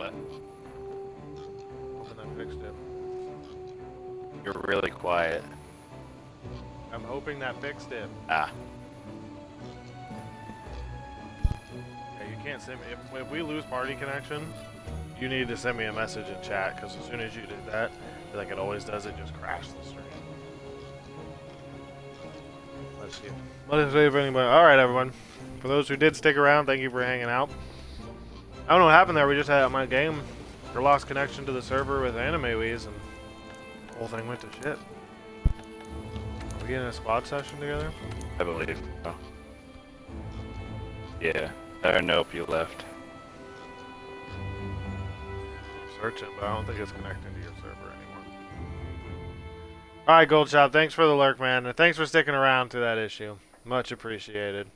What? Hoping that fixed it. You're really quiet. I'm hoping that fixed it. Ah. Yeah, you can't send me. If we lose party connection, you need to send me a message in chat, because as soon as you did that, like it always does, it just crashed the stream. Let's see. Let us see if anybody. Alright, everyone. For those who did stick around, thank you for hanging out. I don't know what happened there. We just had my game. We lost connection to the server with AnimeWeez, and the whole thing went to shit. Are we in a squad session together? I believe so. Yeah. Or nope, you left. Searching, but I don't think it's connecting to your server anymore. Alright, Gold Shop, thanks for the lurk, man. And thanks for sticking around to that issue. Much appreciated.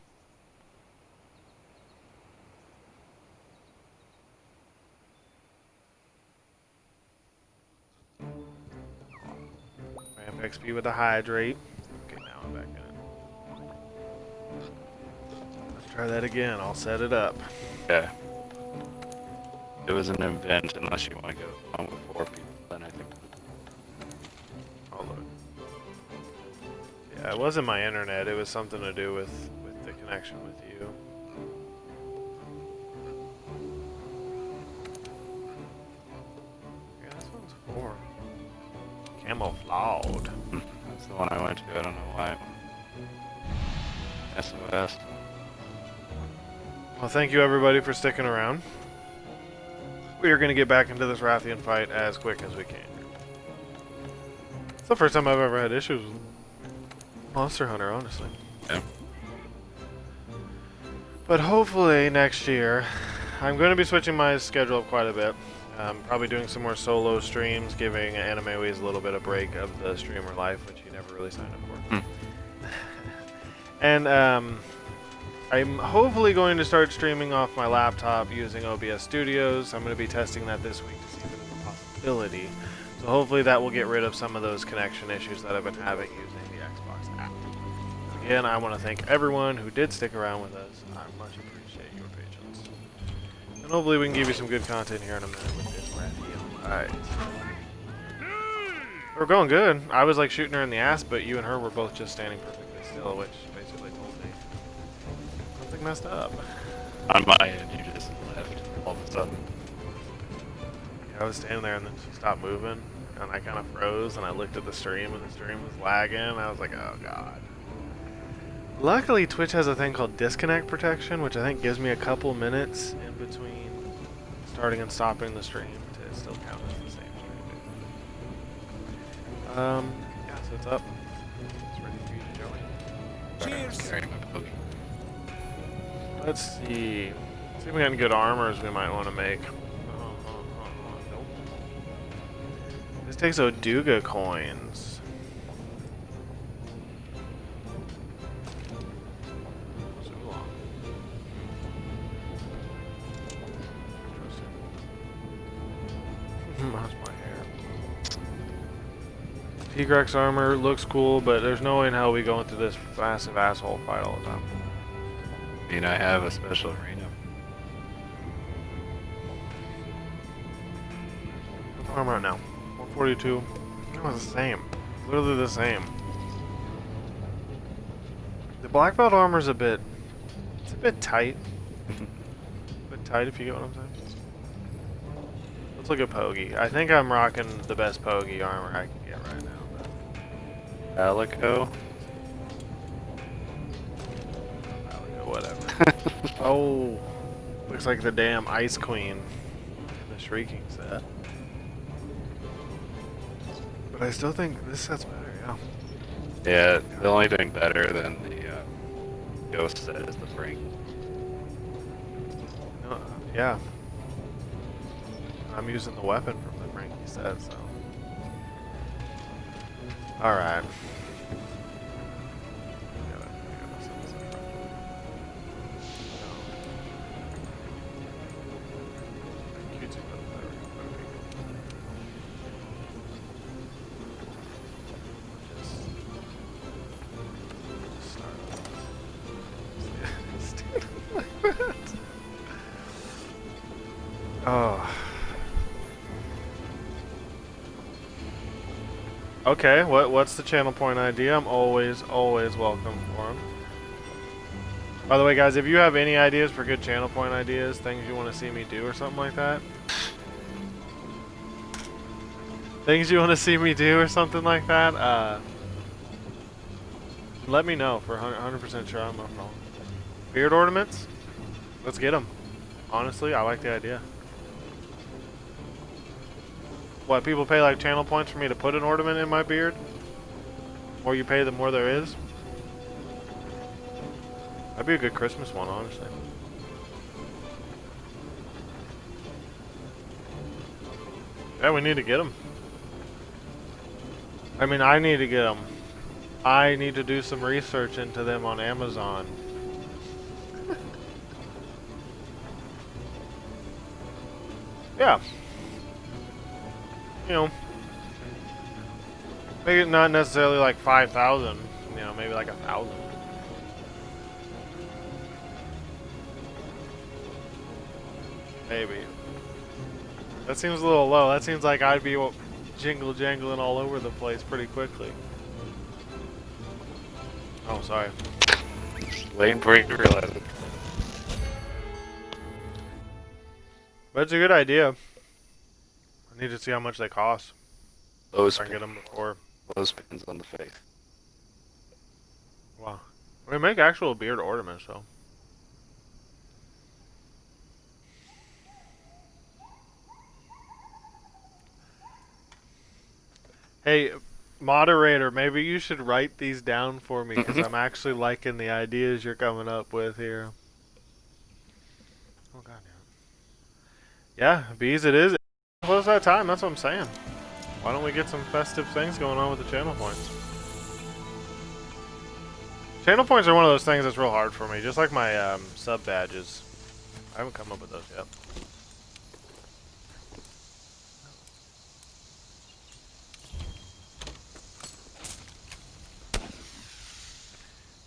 Ramp XP with the hydrate. Okay, now I'm back in it. Let's try that again. I'll set it up. Yeah. It was an event, unless you want to go on with 4 people, then I think. I'll look. Yeah, it wasn't my internet. It was something to do with the connection with you. Yeah, this one's 4. Camouflaged. That's the one I went to. I don't know why. SOS. Well, thank you everybody for sticking around. We are going to get back into this Rathian fight as quick as we can. It's the first time I've ever had issues with Monster Hunter, honestly. Yeah. But hopefully next year, I'm going to be switching my schedule up quite a bit. Probably doing some more solo streams, giving AnimeWeez a little bit of break of the streamer life, which he never really signed up for. And I'm hopefully going to start streaming off my laptop using OBS Studios. I'm going to be testing that this week to see if it's a possibility. So hopefully that will get rid of some of those connection issues that I've been having using the Xbox app. Again, I want to thank everyone who did stick around with us. I much appreciate your patience. And hopefully we can give you some good content here in a minute with this Rathian. Alright. We're going good. I was like shooting her in the ass, but you and her were both just standing perfectly still, which basically told me something messed up. On my end, you just left all of a sudden. Yeah, I was standing there and then she stopped moving, and I kind of froze, and I looked at the stream, and the stream was lagging. I was like, oh god. Luckily, Twitch has a thing called disconnect protection, which I think gives me a couple minutes in between starting and stopping the stream to still count as the same stream. Yeah, so it's up. It's ready for you to join. Cheers! Carrying my bogey. Let's see. See if we got any good armors we might want to make. Nope. This takes Oduga coins. How's my hair? Tigrex armor looks cool, but there's no way in hell we go into this massive asshole fight all the time. I mean, I have a special arena. What's armor right now? 142. No, it's the same. Literally the same. The black belt armor's a bit... It's a bit tight. A bit tight, if you get what I'm saying. Let's look at Pogi. I think I'm rocking the best Pogi armor I can get right now. Alico. Whatever. Oh, looks like the damn Ice Queen in the Shrieking set. But I still think this set's better, yeah. Yeah, the only thing better than the Ghost set is the Brink. Yeah. I'm using the weapon from the Brink set, so. Alright. Oh, Okay, what's the channel point idea? I'm always welcome for them. By the way, guys, if you have any ideas for good channel point ideas, things you want to see me do or something like that, let me know for 100% sure. I'm up on beard ornaments. Let's get them. Honestly, I like the idea. What, people pay like channel points for me to put an ornament in my beard? The more you pay, the more there is. That'd be a good Christmas one, honestly. Yeah, we need to get them. I mean, I need to get them. I need to do some research into them on Amazon. Yeah. You know, make it not necessarily like 5,000. You know, maybe like 1,000. Maybe. That seems a little low. That seems like I'd be jangling all over the place pretty quickly. Oh, sorry. Waiting for you to realize it. But it's a good idea. I need to see how much they cost. Those I can get them before. Those pins on the face. Wow. We make actual beard ornaments, though. Hey, moderator, maybe you should write these down for me, because I'm actually liking the ideas you're coming up with here. Oh, goddamn. Yeah, bees it is. Close that time, that's what I'm saying. Why don't we get some festive things going on with the channel points? Channel points are one of those things that's real hard for me, just like my sub badges. I haven't come up with those yet.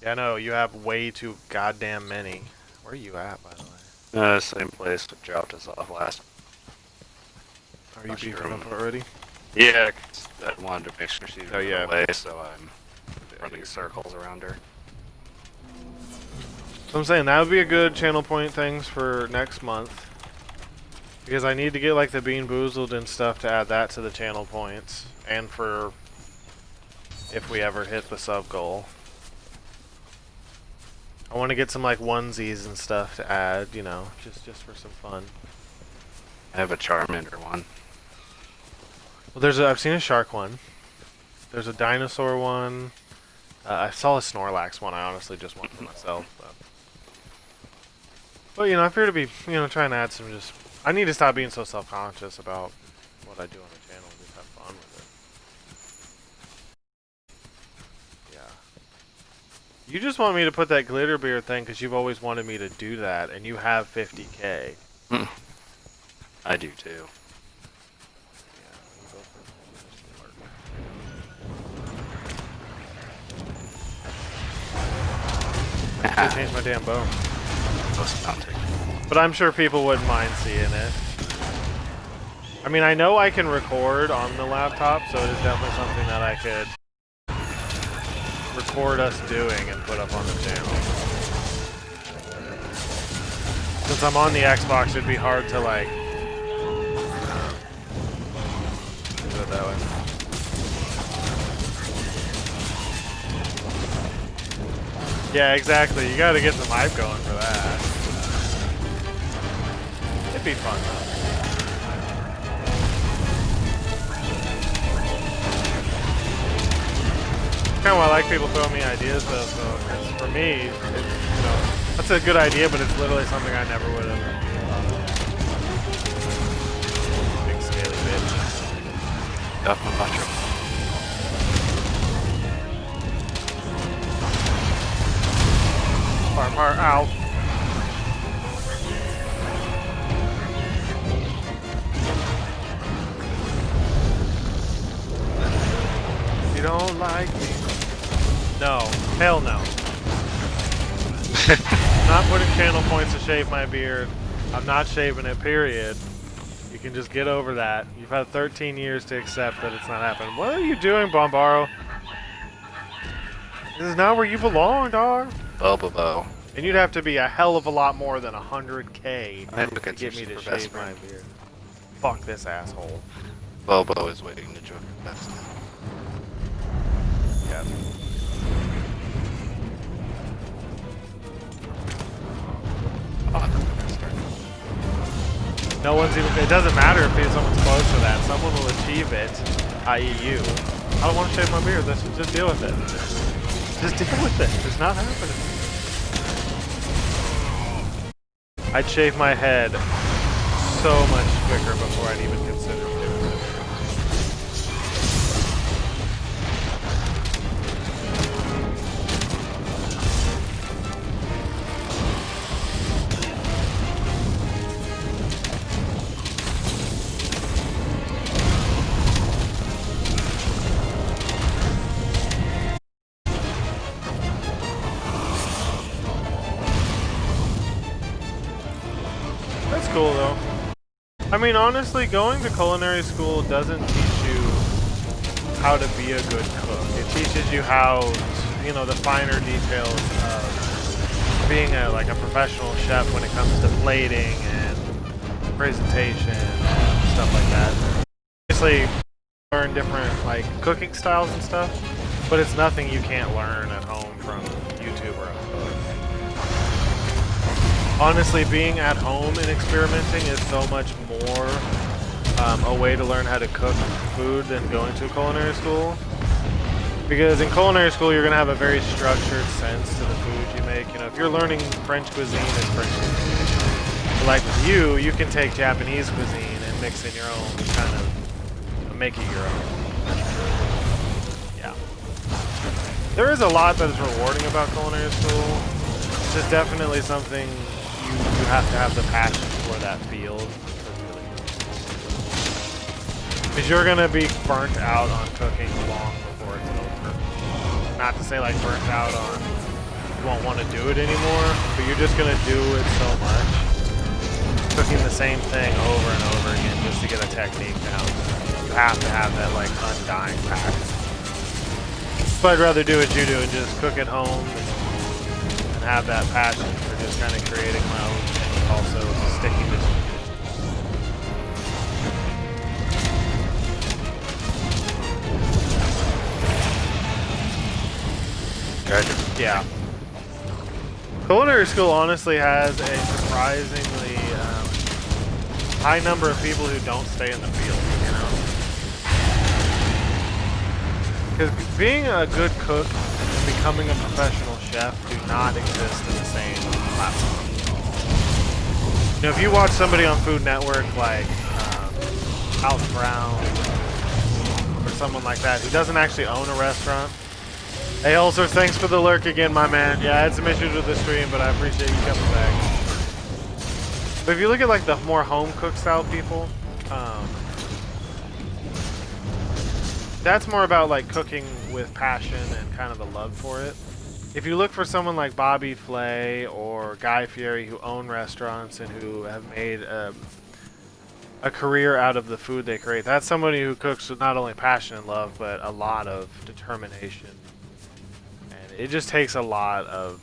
Yeah, I know, you have way too goddamn many. Where are you at, by the way? Same place that dropped us off last. Are you beefing up already? Yeah, 'cause I wanted to make sure she's yeah. away, so I'm running circles around her. So I'm saying that would be a good channel point things for next month. Because I need to get like the Bean Boozled and stuff to add that to the channel points. And for if we ever hit the sub goal. I want to get some like onesies and stuff to add, you know, just for some fun. I have a Charmander one. Well, I've seen a shark one. There's a dinosaur one. I saw a Snorlax one. I honestly just want for myself. But you know, I appear to be, you know, trying to add some just. I need to stop being so self-conscious about what I do on the channel. Just have fun with it. Yeah. You just want me to put that glitter beard thing because you've always wanted me to do that, and you have 50K. I do too. I changed my damn bow. But I'm sure people wouldn't mind seeing it. I mean, I know I can record on the laptop, so it is definitely something that I could record us doing and put up on the channel. Since I'm on the Xbox, it'd be hard to like do it that way. Yeah, exactly. You gotta get some hype going for that. It'd be fun though. Kind of why I like people throwing me ideas though, so for me, you know, that's a good idea, but it's literally something I never would have thought of. Big scaly bitch. Got my mushroom. Farm, ow. You don't like me. No. Hell no. I'm not putting channel points to shave my beard. I'm not shaving it, period. You can just get over that. You've had 13 years to accept that it's not happening. What are you doing, Bombaro? This is not where you belong, dog. Bobo. And you'd have to be a hell of a lot more than 100K I look to at get me your to super best shave my friend. beard. Fuck this asshole. Bobo is waiting to join the best. Yeah. No one's even. It doesn't matter if someone's close to that. Someone will achieve it, i.e., you. I don't want to shave my beard. Let's just deal with it. Just deal with it. It's not happening. I'd shave my head so much quicker before I'd even consider doing it. That's cool though. I mean, honestly, going to culinary school doesn't teach you how to be a good cook. It teaches you how, you know, the finer details of being like a professional chef when it comes to plating and presentation and stuff like that. Obviously, learn different like cooking styles and stuff, but it's nothing you can't learn at home from YouTube or a book. Honestly, being at home and experimenting is so much more a way to learn how to cook food than going to culinary school. Because in culinary school, you're going to have a very structured sense to the food you make. You know, if you're learning French cuisine, it's French cuisine. But like with you, you can take Japanese cuisine and mix in your own, kind of make it your own. Yeah. There is a lot that is rewarding about culinary school. It's just definitely something you have to have the passion for that field. Because you're going to be burnt out on cooking long before it's over. Not to say like burnt out on you won't want to do it anymore, but you're just going to do it so much. Cooking the same thing over and over again just to get a technique down. You have to have that like undying passion. So I'd rather do what you do and just cook at home and have that passion for just kind of creating my own thing, also sticking to some Gotcha. Yeah. Culinary school honestly has a surprisingly high number of people who don't stay in the field, you know? Because being a good cook and becoming a professional chef do not exist in the same platform. You know, if you watch somebody on Food Network like Alton Brown or someone like that who doesn't actually own a restaurant. Hey Ulcer, thanks for the lurk again, my man. Yeah, I had some issues with the stream, but I appreciate you coming back. But if you look at like the more home cook style people, that's more about like cooking with passion and kind of a love for it. If you look for someone like Bobby Flay or Guy Fieri who own restaurants and who have made a career out of the food they create, that's somebody who cooks with not only passion and love, but a lot of determination. And it just takes a lot of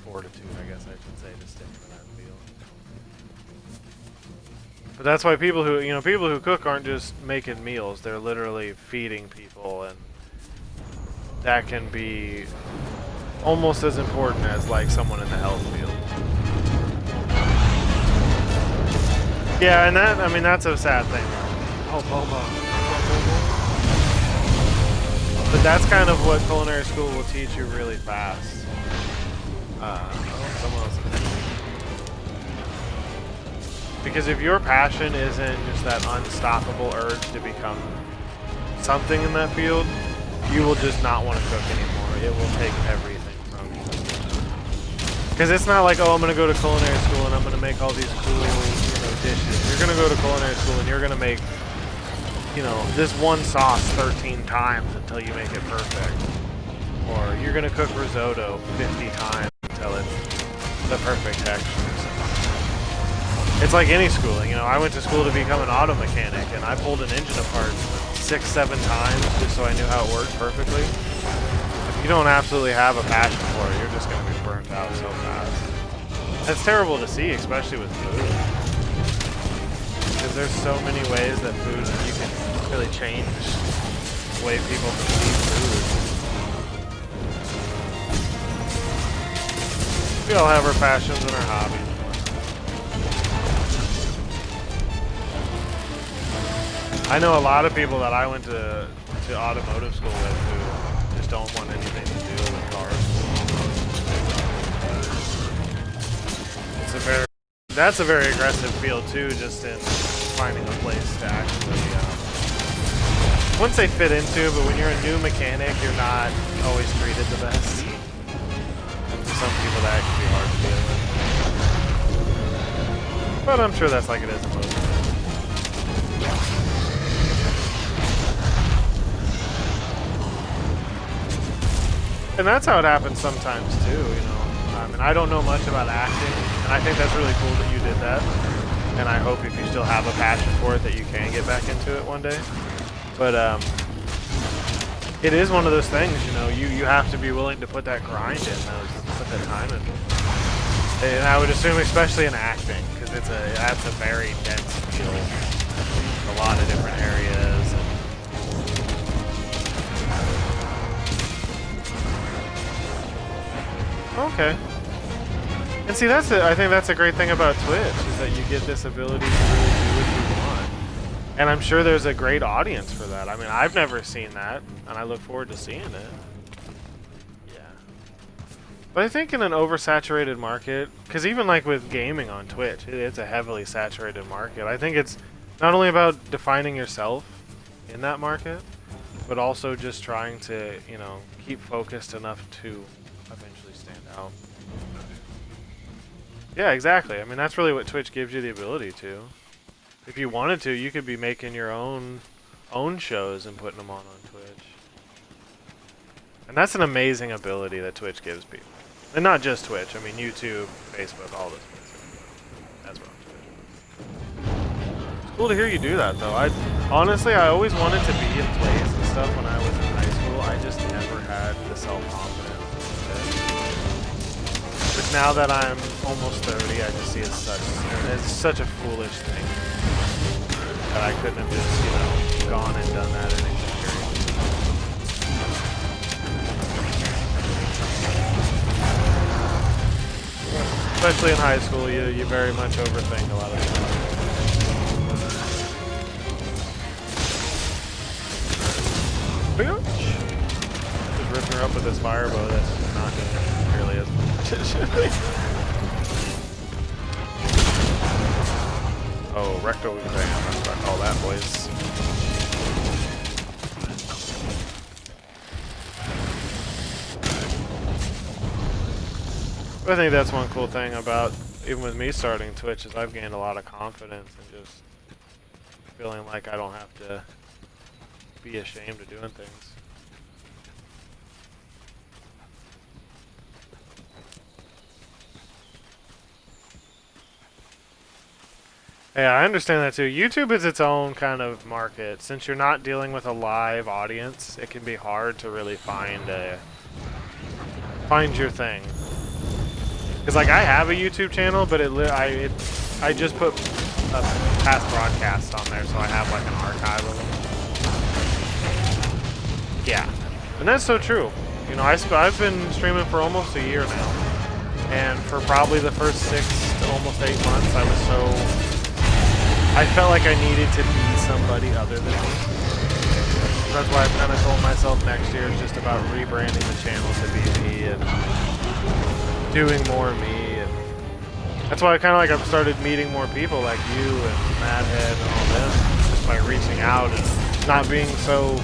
fortitude, I guess I should say, to stick in that field. But that's why people who cook aren't just making meals, they're literally feeding people, and that can be almost as important as like someone in the health field. Yeah, and that, I mean, that's a sad thing. Oh, Bobo. But that's kind of what culinary school will teach you really fast. Someone else is here. Because if your passion isn't just that unstoppable urge to become something in that field, you will just not want to cook anymore. It will take everything from you. Because it's not like, oh, I'm going to go to culinary school and I'm going to make all these cool, dishes. You're going to go to culinary school and you're going to make, this one sauce 13 times until you make it perfect. Or you're going to cook risotto 50 times until it's the perfect texture. it's like any schooling, you know. I went to school to become an auto mechanic, and I pulled an engine apart 6-7 times just so I knew how it worked perfectly. If you don't absolutely have a passion for it, you're just going to be burnt out so fast. That's terrible to see, especially with food. Because there's so many ways that food, you can really change the way people perceive food. We all have our passions and our hobbies. I know a lot of people that I went to automotive school with who just don't want anything to do with cars. That's a very aggressive field too, just in finding a place to actually, I wouldn't say fit into, but when you're a new mechanic, you're not always treated the best. And for some people that can be hard to deal with. But I'm sure that's like it is in most places. And that's how it happens sometimes too, you know. And I don't know much about acting, and I think that's really cool that you did that. And I hope if you still have a passion for it that you can get back into it one day. But it is one of those things, you know, you have to be willing to put that grind in, put that time in. And I would assume especially in acting, because that's a very dense field. A lot of different areas. Okay. And see, I think that's a great thing about Twitch, is that you get this ability to really do what you want. And I'm sure there's a great audience for that. I mean, I've never seen that, and I look forward to seeing it. Yeah. But I think in an oversaturated market, because even like with gaming on Twitch, it's a heavily saturated market. I think it's not only about defining yourself in that market, but also just trying to, you know, keep focused enough to eventually stand out. Yeah, exactly. I mean, that's really what Twitch gives you the ability to. If you wanted to, you could be making your own shows and putting them on Twitch. And that's an amazing ability that Twitch gives people. And not just Twitch. I mean, YouTube, Facebook, all those places. That's what I'm doing. It's cool to hear you do that, though. Honestly, I always wanted to be in plays and stuff when I was in high school. I just never had the self-confidence. But now that I'm almost 30, I just see it's such a foolish thing that I couldn't have just, you know, gone and done that in experience. Especially in high school, you very much overthink a lot of stuff. Just ripping her up with this fire bow that's not doing nearly as much. Oh, rectal exam, that's what I call that, boys. I think that's one cool thing about, even with me starting Twitch, is I've gained a lot of confidence and just feeling like I don't have to be ashamed of doing things. Yeah, I understand that too. YouTube is its own kind of market. Since you're not dealing with a live audience, it can be hard to really find your thing. Because like I have a YouTube channel, but I just put a past broadcast on there, so I have like an archive of them. Yeah, and that's so true. You know, I've been streaming for almost a year now, and for probably the first 6 to almost 8 months, I felt like I needed to be somebody other than me. That's why I've kind of told myself next year is just about rebranding the channel to be me and doing more me. And that's why I've started meeting more people like you and Madhead and all them, just by reaching out and not being so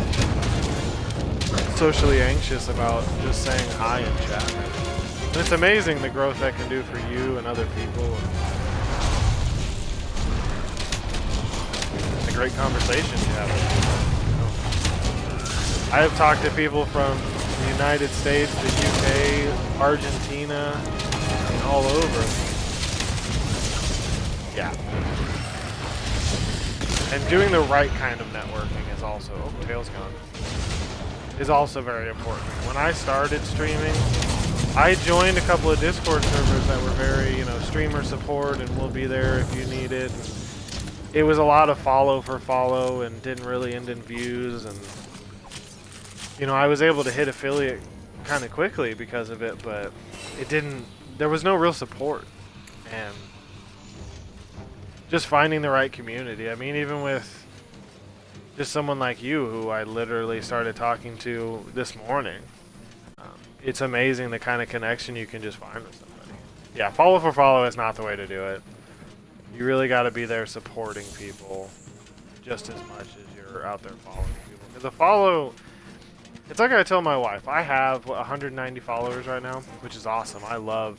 socially anxious about just saying hi in chat. And it's amazing the growth that can do for you and other people. Great conversation you have with people. I have talked to people from the United States, the UK, Argentina, and all over. Yeah. And doing the right kind of networking is also, oh, tail's gone, is also very important. When I started streaming, I joined a couple of Discord servers that were very, you know, streamer support and we'll be there if you need it. And it was a lot of follow for follow and didn't really end in views. And, you know, I was able to hit affiliate kind of quickly because of it, but it didn't, there was no real support. And just finding the right community. I mean, even with just someone like you who I literally started talking to this morning, it's amazing the kind of connection you can just find with somebody. Yeah, follow for follow is not the way to do it. You really got to be there supporting people just as much as you're out there following people. Because a follow, it's like I tell my wife, I have 190 followers right now, which is awesome. I love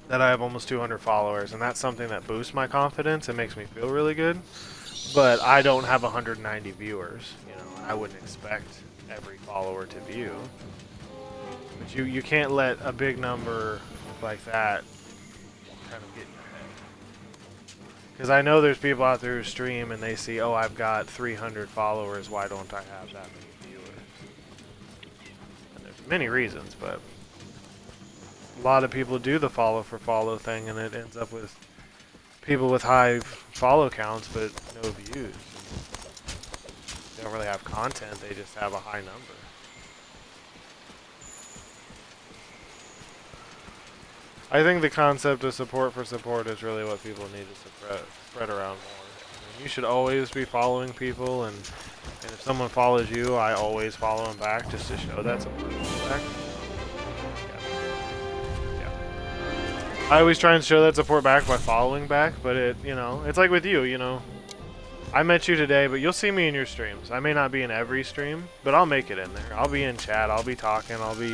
that I have almost 200 followers, and that's something that boosts my confidence and makes me feel really good. But I don't have 190 viewers. You know, I wouldn't expect every follower to view. But you can't let a big number like that kind of get in your head. Because I know there's people out there who stream and they see, oh, I've got 300 followers, why don't I have that many viewers? And there's many reasons, but a lot of people do the follow for follow thing and it ends up with people with high follow counts but no views. They don't really have content, they just have a high number. I think the concept of support for support is really what people need to spread around more. I mean, you should always be following people, and if someone follows you, I always follow them back just to show that support back. Yeah. I always try and show that support back by following back, but it, you know, it's like with you, you know. I met you today, but you'll see me in your streams. I may not be in every stream, but I'll make it in there. I'll be in chat, I'll be talking, I'll be,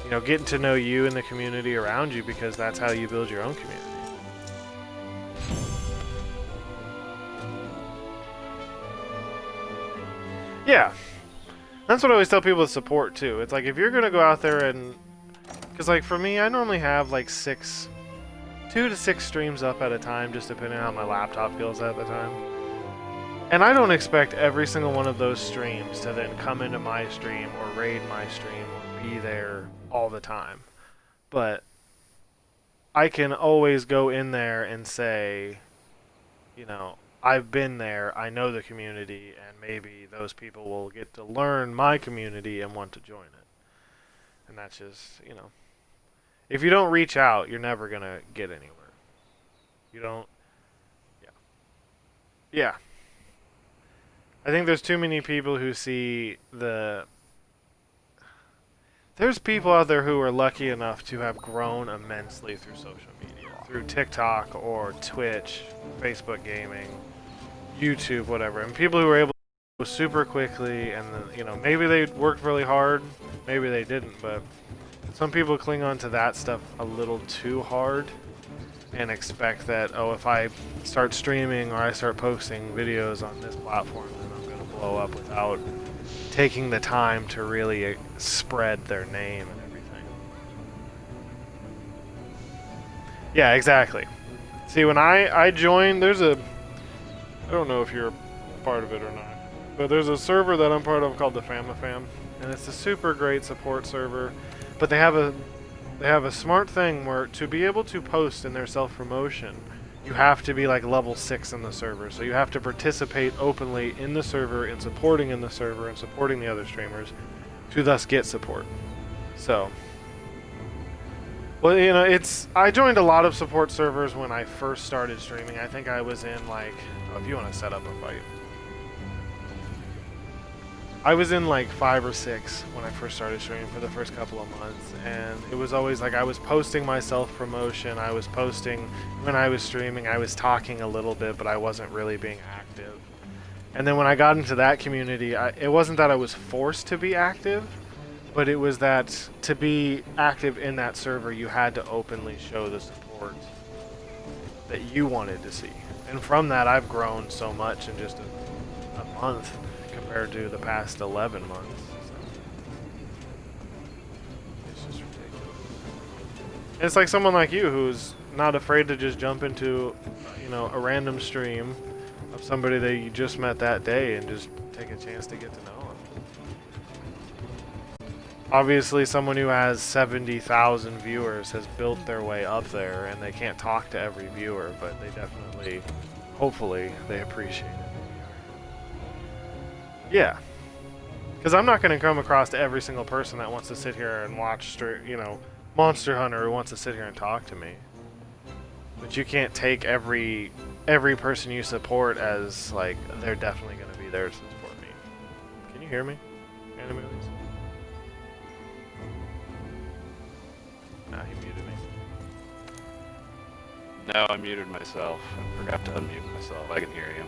you know, getting to know you and the community around you, because that's how you build your own community. Yeah. That's what I always tell people with support too. It's like if you're gonna go out there and, because like for me, I normally have like 2 to 6 streams up at a time, just depending on how my laptop feels at the time. And I don't expect every single one of those streams to then come into my stream or raid my stream or be there all the time. But I can always go in there and say, you know, I've been there, I know the community, and maybe those people will get to learn my community and want to join it. And that's just, you know, if you don't reach out, you're never going to get anywhere. You don't, yeah. Yeah. I think there's too many people who see the... There's people out there who are lucky enough to have grown immensely through social media. Through TikTok or Twitch, Facebook gaming, YouTube, whatever. And people who are able to go super quickly and, you know, maybe they worked really hard, maybe they didn't, but some people cling on to that stuff a little too hard and expect that, oh, if I start streaming or I start posting videos on this platform, then I'm going to blow up without taking the time to really spread their name and everything. Yeah, exactly. See, when I joined, there's a, I don't know if you're a part of it or not, but there's a server that I'm part of called the FamaFam, and it's a super great support server, but they have a smart thing where to be able to post in their self-promotion, you have to be like level 6 in the server. So you have to participate openly in the server and supporting in the server and supporting the other streamers to thus get support. So, well, you know, I joined a lot of support servers when I first started streaming. I think I was in like, oh, if you want to set up a fight. I was in like 5 or 6 when I first started streaming for the first couple of months, and it was always like I was posting my self-promotion, I was posting when I was streaming, I was talking a little bit, but I wasn't really being active. And then when I got into that community, it wasn't that I was forced to be active, but it was that to be active in that server, you had to openly show the support that you wanted to see. And from that, I've grown so much in just a month compared to the past 11 months. So. It's just ridiculous. And it's like someone like you who's not afraid to just jump into, you know, a random stream of somebody that you just met that day and just take a chance to get to know them. Obviously, someone who has 70,000 viewers has built their way up there, and they can't talk to every viewer, but they definitely, hopefully, they appreciate it. Yeah. Because I'm not going to come across to every single person that wants to sit here and watch, you know, Monster Hunter who wants to sit here and talk to me. But you can't take every person you support as, like, they're definitely going to be there to support me. Can you hear me? Anime movies? Nah, he muted me. No, I muted myself. I forgot to unmute myself. I can hear you.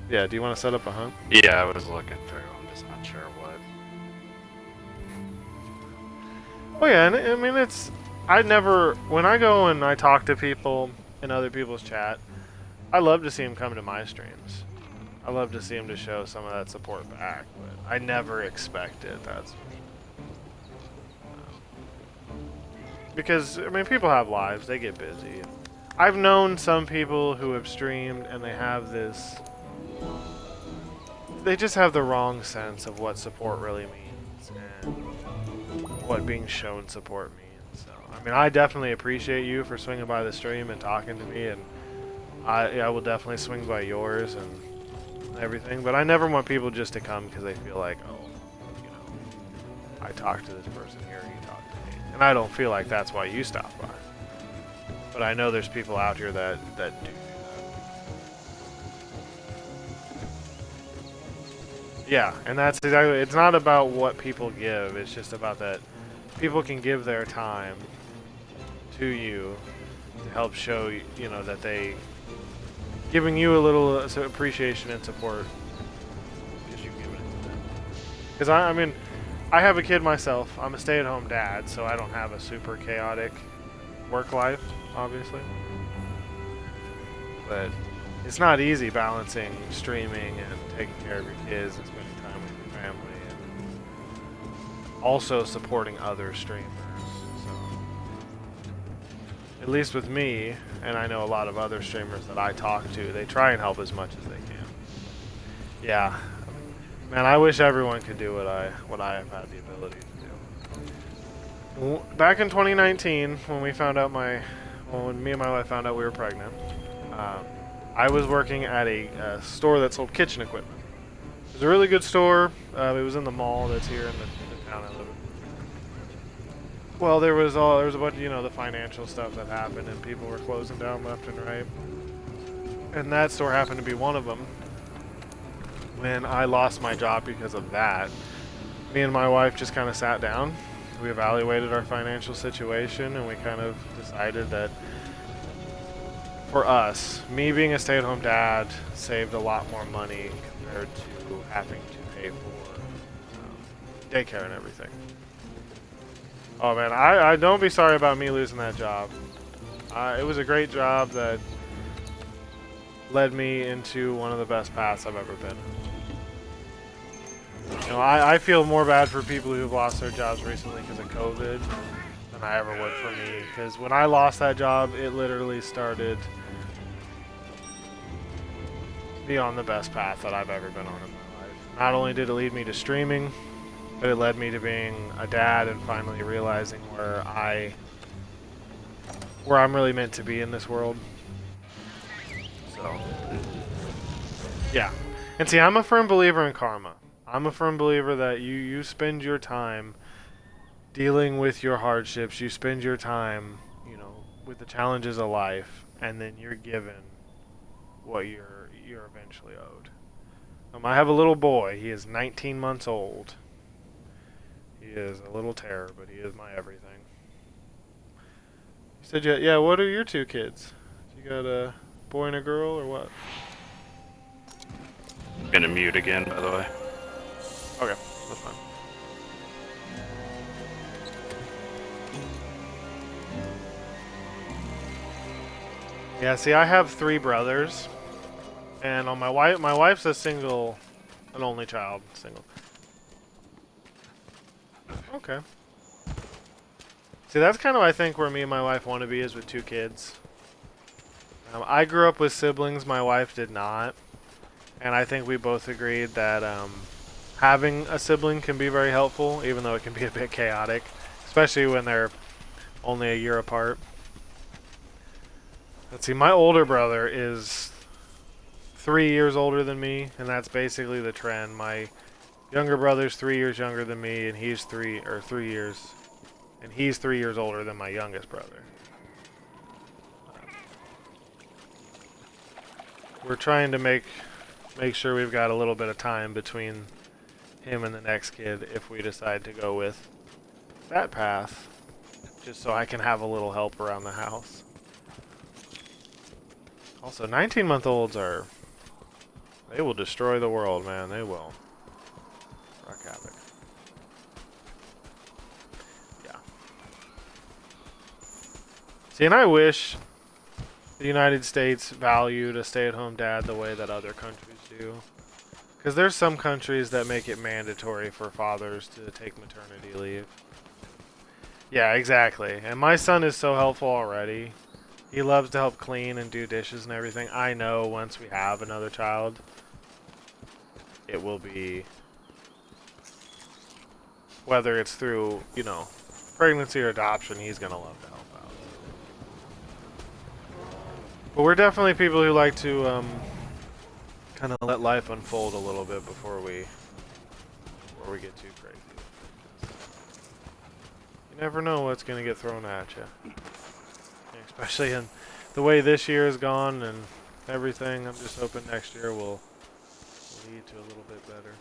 Yeah, do you want to set up a hunt? Yeah, I was looking through. I'm just not sure what. Oh yeah, and I mean when I go and I talk to people in other people's chat, I love to see them come to my streams. I love to see them to show some of that support back, but I never expect it, that's for sure. Because, I mean, people have lives, they get busy. I've known some people who have streamed and they have this, they just have the wrong sense of what support really means and what being shown support means. So, I mean, I definitely appreciate you for swinging by the stream and talking to me, and I will definitely swing by yours and everything, but I never want people just to come because they feel like, oh, you know, I talked to this person here, he talked to me. And I don't feel like that's why you stopped by. But I know there's people out here that do that. Yeah, and that's exactly, it's not about what people give, it's just about that people can give their time to you to help show, you know, that they, giving you a little appreciation and support because you've given it to them. Because I mean, I have a kid myself, I'm a stay-at-home dad, so I don't have a super chaotic work life, obviously. But it's not easy balancing streaming and taking care of your kids and spending time with your family and also supporting other streamers. So, at least with me, and I know a lot of other streamers that I talk to, they try and help as much as they can. Yeah, man, I wish everyone could do what I have had the ability to do. Back in 2019, when we found out when me and my wife found out we were pregnant, I was working at a store that sold kitchen equipment. It was a really good store. It was in the mall that's here in the town I live in. Well, there was a bunch of, you know, the financial stuff that happened, and people were closing down left and right. And that store happened to be one of them. When I lost my job because of that, me and my wife just kind of sat down. We evaluated our financial situation, and we kind of decided that for us, me being a stay-at-home dad saved a lot more money compared to having to pay for daycare and everything. Oh man, I don't be sorry about me losing that job. It was a great job that led me into one of the best paths I've ever been. You know, I feel more bad for people who've lost their jobs recently because of COVID than I ever would for me. Because when I lost that job, it literally started me on the best path that I've ever been on in my life. Not only did it lead me to streaming, but it led me to being a dad and finally realizing where I'm really meant to be in this world. So, yeah. And see, I'm a firm believer in karma. I'm a firm believer that you spend your time dealing with your hardships, you spend your time, you know, with the challenges of life, and then you're given what you're eventually owed. I have a little boy. He is 19 months old. He is a little terror, but he is my everything. You said, yeah, what are your two kids? You got a boy and a girl, or what? I'm gonna mute again, by the way. Okay, that's fine. Yeah, see, I have 3 brothers, and on my wife's an only child, single. Okay. See, that's kind of, I think, where me and my wife want to be, is with 2 kids. I grew up with siblings, my wife did not. And I think we both agreed that having a sibling can be very helpful, even though it can be a bit chaotic, especially when they're only a year apart. Let's see, my older brother is 3 years older than me, and that's basically the trend. My younger brother's 3 years younger than me, and he's 3 years, and he's 3 years older than my youngest brother. We're trying to make sure we've got a little bit of time between him and the next kid if we decide to go with that path, just so I can have a little help around the house. Also, 19-month-olds they will destroy the world, man. They will. Rock havoc. Yeah. See, and I wish the United States valued a stay-at-home dad the way that other countries do. Because there's some countries that make it mandatory for fathers to take maternity leave. Yeah, exactly. And my son is so helpful already. He loves to help clean and do dishes and everything. I know once we have another child, it will be, whether it's through, you know, pregnancy or adoption, he's going to love to help out. But we're definitely people who like to kind of let life unfold a little bit before we get too crazy. You never know what's going to get thrown at you. Especially in the way this year has gone and everything. I'm just hoping next year will lead to a little bit better.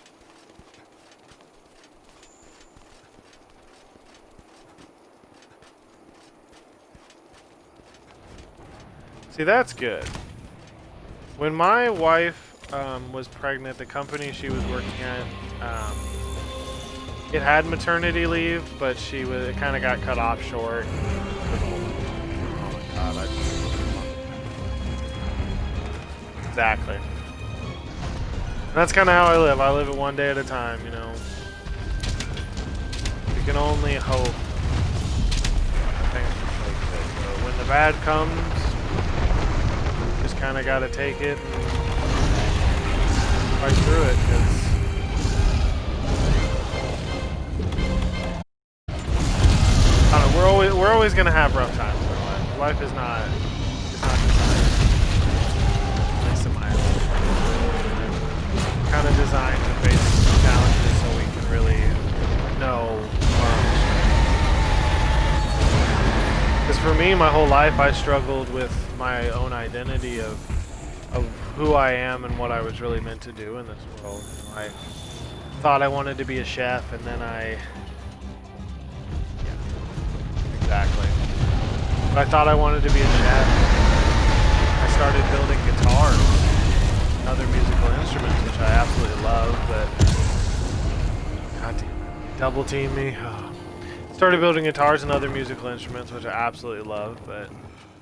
See, that's good. When my wife was pregnant, the company she was working at, it had maternity leave, but it kind of got cut off short. Oh my god, exactly. And that's kind of how I live. I live it one day at a time, you know. You can only hope things will take good. But when the bad comes, you just kind of got to take it and fight through it, because I don't know, we're always gonna have rough times in our life. Life is not designed, at least in my opinion, kind of designed to face challenges so we can really know our own strengths. Because for me, my whole life I struggled with my own identity of who I am and what I was really meant to do in this world. You know, I thought I wanted to be a chef, and then exactly. But I thought I wanted to be a chef. I started building guitars and other musical instruments, which I absolutely love, but god damn it, double team me. Oh. Started building guitars and other musical instruments, which I absolutely love, but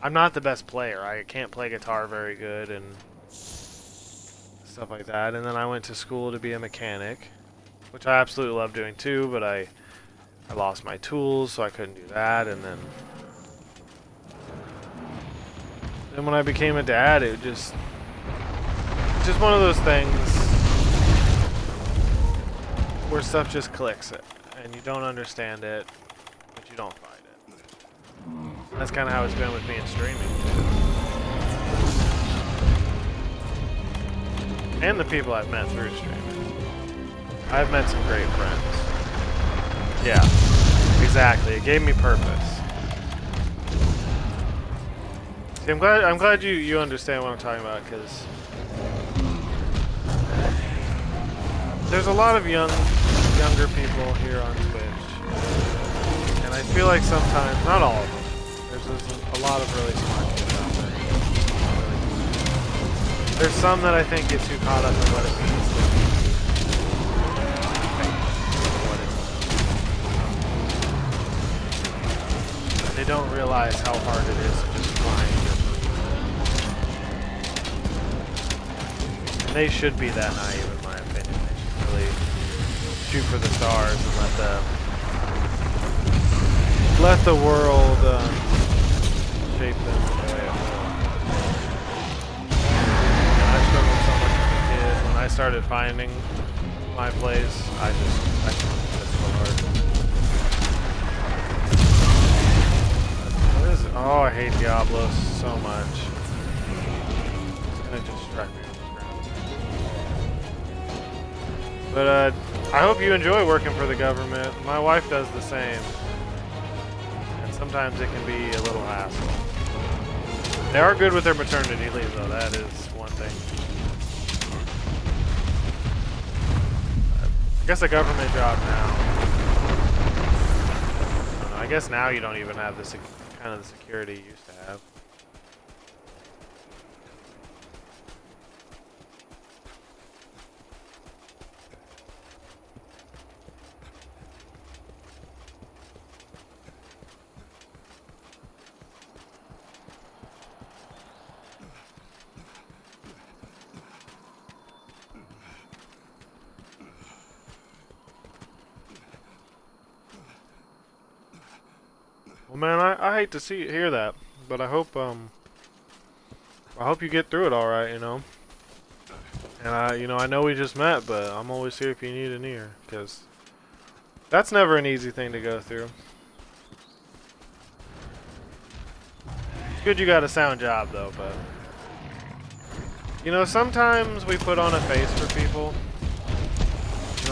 I'm not the best player. I can't play guitar very good and stuff like that. And then I went to school to be a mechanic, which I absolutely love doing too, but I lost my tools, so I couldn't do that. And then when I became a dad, it's just one of those things where stuff just clicks it, and you don't understand it, but you don't fight it. And that's kind of how it's been with me in streaming, and the people I've met through streaming. I've met some great friends. Yeah, exactly. It gave me purpose. See, I'm glad you understand what I'm talking about, because there's a lot of younger people here on Twitch, and I feel like sometimes, not all of them, there's a lot of really smart kids out there. There's some that I think get too caught up in what it means to be they don't realize how hard it is to just find your purpose. And they should be that naive, in my opinion. They should really shoot for the stars and let the world shape them the way it will. I struggled so much as a kid. When I started finding my place, I struggled so hard. What is it? Oh, I hate Diablos so much. It's gonna just strike me on the ground. But I hope you enjoy working for the government. My wife does the same. And sometimes it can be a little hassle. They are good with their maternity leave though, that is one thing. I guess a government job now. I guess now you don't even have the kind of the security you used to have. Well, man, I hate to hear that, but I hope you get through it all right, you know. And I know we just met, but I'm always here if you need an ear, because that's never an easy thing to go through. It's good you got a sound job though, but sometimes we put on a face for people,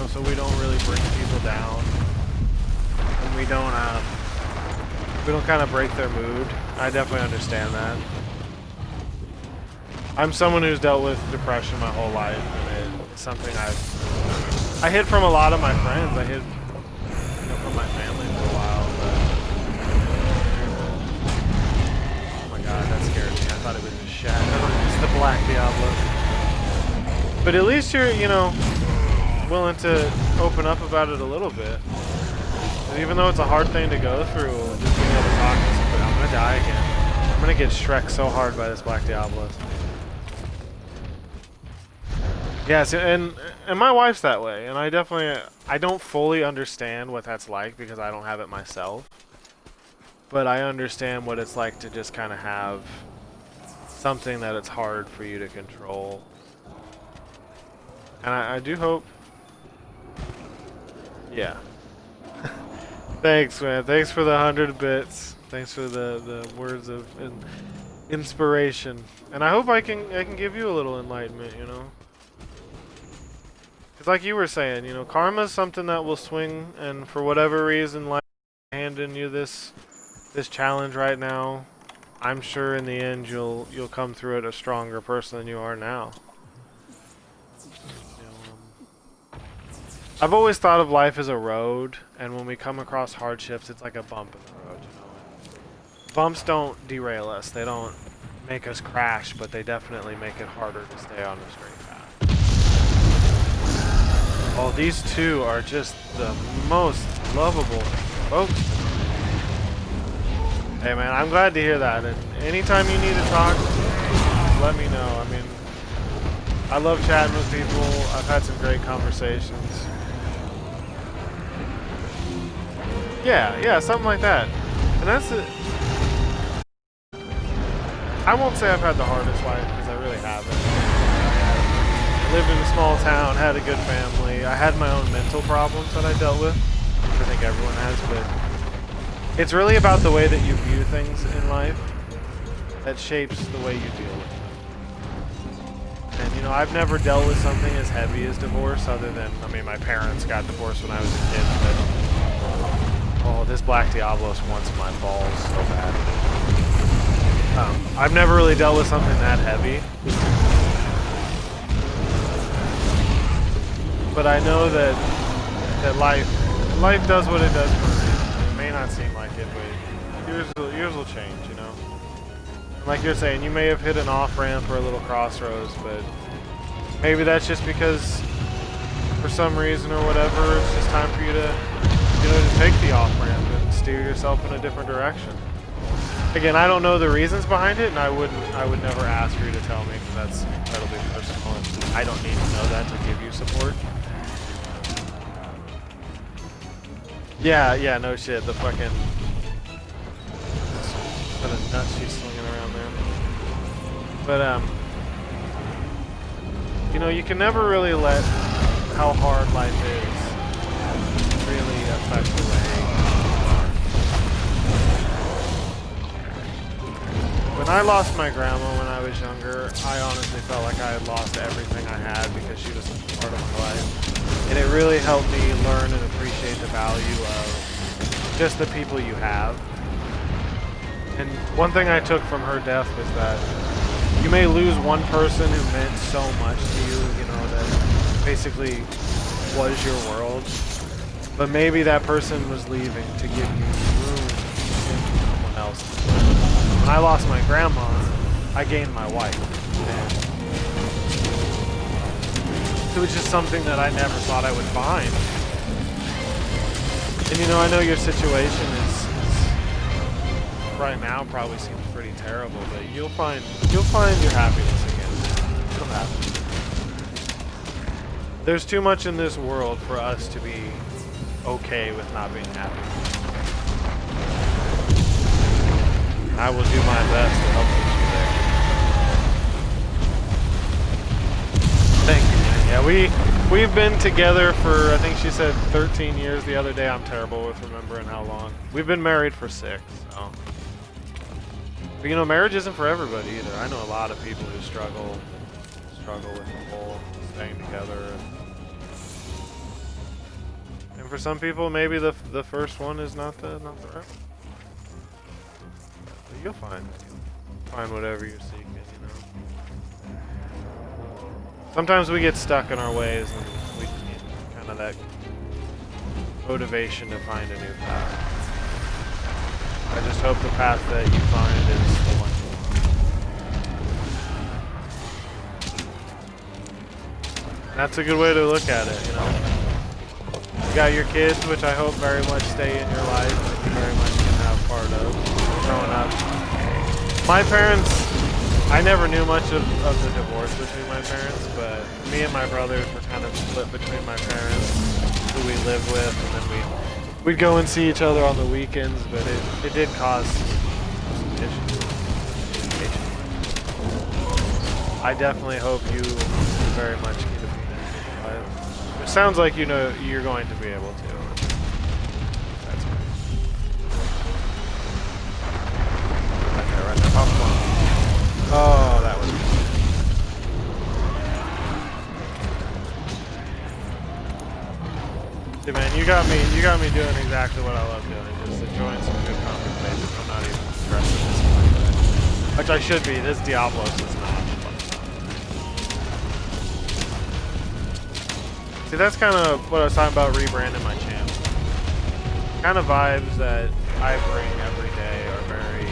so we don't really bring people down, and we don't kind of break their mood. I definitely understand that. I'm someone who's dealt with depression my whole life, and it's something I hid from a lot of my friends. I hid from my family for a while, but oh my god, that scared me. I thought it was just shadow. It's the Black Diablo. But at least you're, willing to open up about it a little bit. And even though it's a hard thing to go through, just being able to talk to somebody, I'm gonna die again. I'm gonna get Shrek so hard by this Black Diablo. Yes, and my wife's that way, and I don't fully understand what that's like because I don't have it myself. But I understand what it's like to just kind of have something that it's hard for you to control. And I do hope. Yeah. Thanks, man. Thanks for the 100 bits. Thanks for the words of inspiration. And I hope I can give you a little enlightenment, It's like you were saying, karma is something that will swing, and for whatever reason, life is handing you this challenge right now. I'm sure in the end you'll come through it a stronger person than you are now. I've always thought of life as a road, and when we come across hardships, it's like a bump in the road. Bumps don't derail us; they don't make us crash, but they definitely make it harder to stay on the straight path. Oh, these two are just the most lovable folks. Hey man, I'm glad to hear that, and anytime you need to talk, let me know. I mean, I love chatting with people. I've had some great conversations. Yeah, something like that. And that's it. I won't say I've had the hardest life, because I really haven't. I lived in a small town, had a good family. I had my own mental problems that I dealt with, which I think everyone has, but it's really about the way that you view things in life that shapes the way you deal with them. And I've never dealt with something as heavy as divorce, other than, my parents got divorced when I was a kid, but oh, this Black Diablos wants my balls so bad. I've never really dealt with something that heavy. But I know that life does what it does for a reason. It may not seem like it, but yours will change, And like you're saying, you may have hit an off-ramp or a little crossroads, but maybe that's just because for some reason or whatever, it's just time for you to take the off-ramp and steer yourself in a different direction. Again, I don't know the reasons behind it, and I would never ask for you to tell me, because that's incredibly personal, and I don't need to know that to give you support. Yeah, no shit. The fucking nuts she's swinging around there. But, you know, you can never really let how hard life is really affect the way you are. When I lost my grandma when I was younger, I honestly felt like I had lost everything I had because she was such a part of my life. And it really helped me learn and appreciate the value of just the people you have. And one thing I took from her death was that you may lose one person who meant so much to you, you know, that basically was your world. But maybe that person was leaving to give you room in someone else. When I lost my grandma, I gained my wife. And it was just something that I never thought I would find. And you know, I know your situation is right now probably seems pretty terrible, but you'll find your happiness again. It'll happen. There's too much in this world for us to be okay with not being happy. I will do my best to help you there. Thank you, man. Yeah, we've been together for, I think she said 13 years the other day. I'm terrible with remembering how long. We've been married for 6, so. But you know, marriage isn't for everybody either. I know a lot of people who struggle with the whole staying together. And for some people, maybe the first one is not the right one. But you'll find whatever you're seeking, you know. Sometimes we get stuck in our ways and we need kind of that motivation to find a new path. I just hope the path that you find is the one you want. That's a good way to look at it, you know. You got your kids, which I hope very much stay in your life and you very much can have part of growing up. My parents, I never knew much of the divorce between my parents, but me and my brothers were kind of split between my parents, who we lived with, and then we'd go and see each other on the weekends, but it did cause some issues. I definitely hope you very much get a peanut in your life. It sounds like you know you're going to be able to. That's great. Right there. Pop one. Oh, that was good. See, man, you got me doing exactly what I love doing, just enjoying some good conversation. I'm not even stressing this one, which I should be. This Diablos is not. See, that's kind of what I was talking about rebranding my channel. Kind of vibes that I bring every day are very.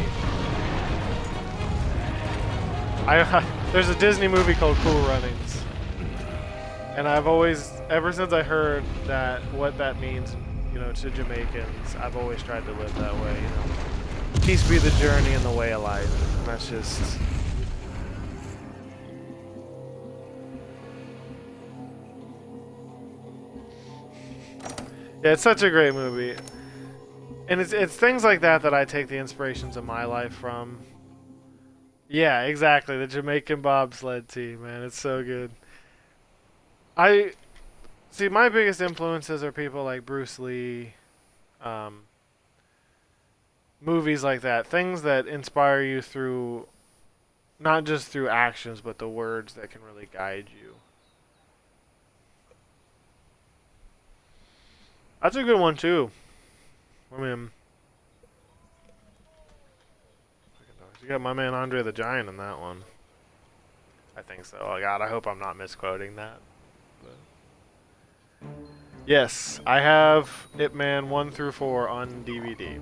There's a Disney movie called Cool Runnings. And I've always, ever since I heard that, what that means, you know, to Jamaicans, I've always tried to live that way, you know. Peace be the journey and the way of life. And that's just... Yeah, it's such a great movie. And it's things like that that I take the inspirations of my life from. Yeah, exactly. The Jamaican bobsled team, man. It's so good. I see my biggest influences are people like Bruce Lee, movies like that, things that inspire you through, not just through actions, but the words that can really guide you. That's a good one too. I mean, you got my man Andre the Giant in that one. I think so. Oh God, I hope I'm not misquoting that. But yes, I have Ip Man 1 through 4 on DVD.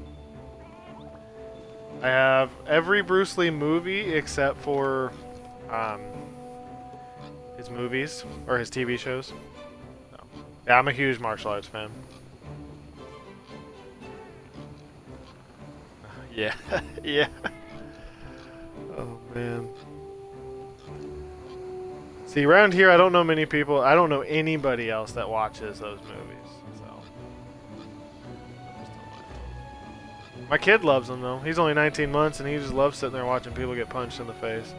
I have every Bruce Lee movie except for his movies or his TV shows. No. Yeah, I'm a huge martial arts fan. Yeah, yeah. Oh man. See, around here, I don't know many people. I don't know anybody else that watches those movies. So. My kid loves them though. He's only 19 months and he just loves sitting there watching people get punched in the face.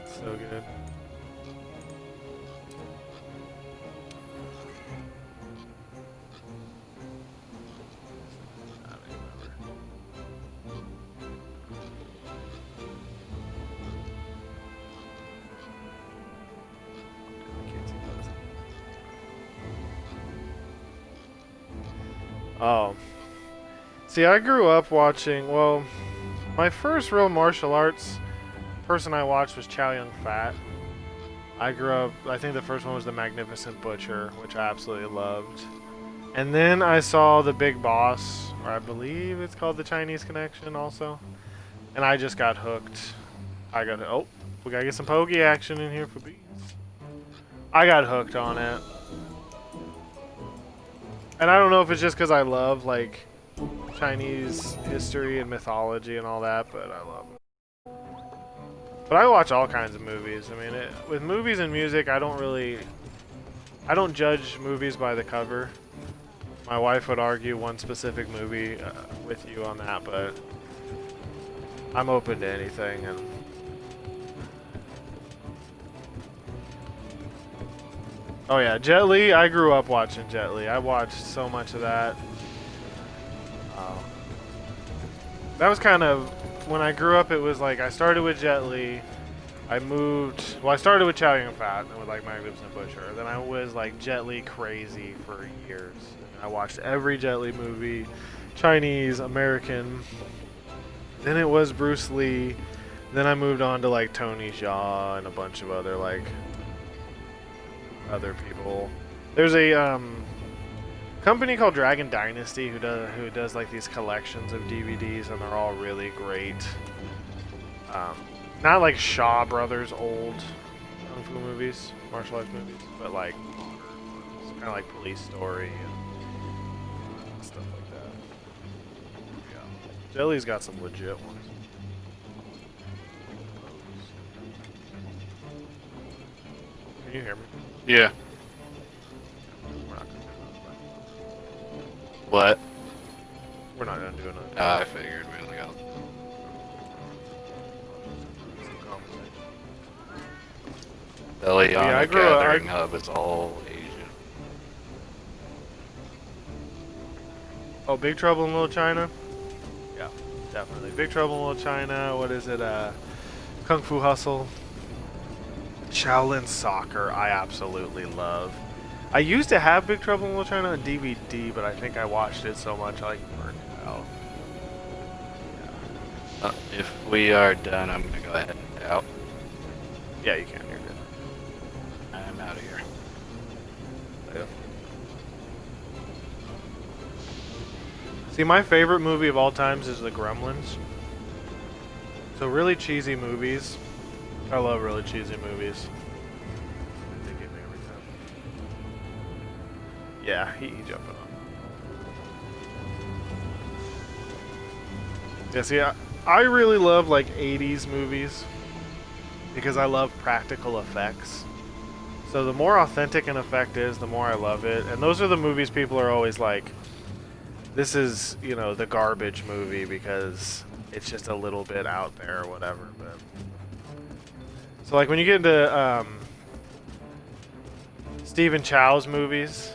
So good. I don't even remember. I can't see those. Oh. See, I grew up watching, well, my first real martial arts person I watched was Chow Yun Fat. I grew up, I think the first one was The Magnificent Butcher, which I absolutely loved. And then I saw The Big Boss, or I believe it's called The Chinese Connection also. And I just got hooked. Oh, we gotta get some pokey action in here for bees. I got hooked on it. And I don't know if it's just because I love, like, Chinese history and mythology and all that, but I love it. But I watch all kinds of movies. I mean, with movies and music, I don't judge movies by the cover. My wife would argue one specific movie with you on that, but I'm open to anything. And oh yeah, Jet Li. I grew up watching Jet Li. I watched so much of that. That was kind of when I grew up. It was like I started with Jet Li. I started with Chow Yun Fat and with like Magnificent Butcher. Then I was like Jet Li crazy for years. I watched every Jet Li movie, Chinese, American. Then it was Bruce Lee. Then I moved on to like Tony Jaa and a bunch of other like other people. There's a company called Dragon Dynasty who does like these collections of DVDs, and they're all really great. Not like Shaw Brothers old kung fu movies, martial arts movies, but like modern ones, kind of like Police Story and stuff like that. Yeah, Jelly's got some legit ones. Can you hear me? Yeah. We're not gonna do What? We're not gonna do another. I figured we only got. The Liana Gathering Hub is all Asian. Oh, Big Trouble in Little China? Yeah, definitely. Big Trouble in Little China. What is it? Kung Fu Hustle. Shaolin Soccer, I absolutely love. I used to have Big Trouble in Little China on DVD, but I think I watched it so much I like burned it out. Yeah. If we are done, I'm gonna go ahead and head out. Yeah, you can. You're good. I'm out of here. Yeah. See, my favorite movie of all times is The Gremlins. So really cheesy movies. I love really cheesy movies. They get me every time. Yeah, he jumping on. Yeah, see, I really love like 80s movies because I love practical effects. So the more authentic an effect is, the more I love it. And those are the movies people are always like, this is, you know, the garbage movie because it's just a little bit out there or whatever. But so like when you get into Stephen Chow's movies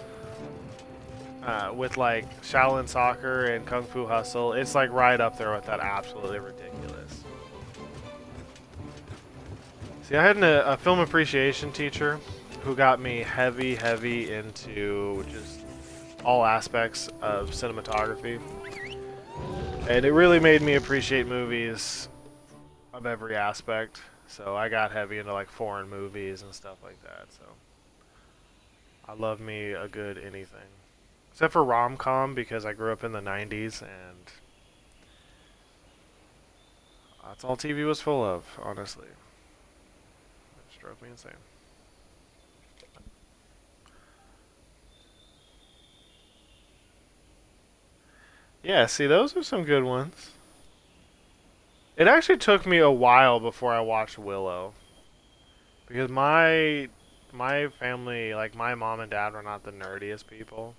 with like Shaolin Soccer and Kung Fu Hustle, it's like right up there with that absolutely ridiculous. See, I had a film appreciation teacher who got me heavy into just all aspects of cinematography. And it really made me appreciate movies of every aspect. So I got heavy into like foreign movies and stuff like that. So I love me a good anything. Except for rom-com because I grew up in the 90s and that's all TV was full of, honestly. It just drove me insane. Yeah, see, those are some good ones. It actually took me a while before I watched Willow. Because my family, like my mom and dad were not the nerdiest people.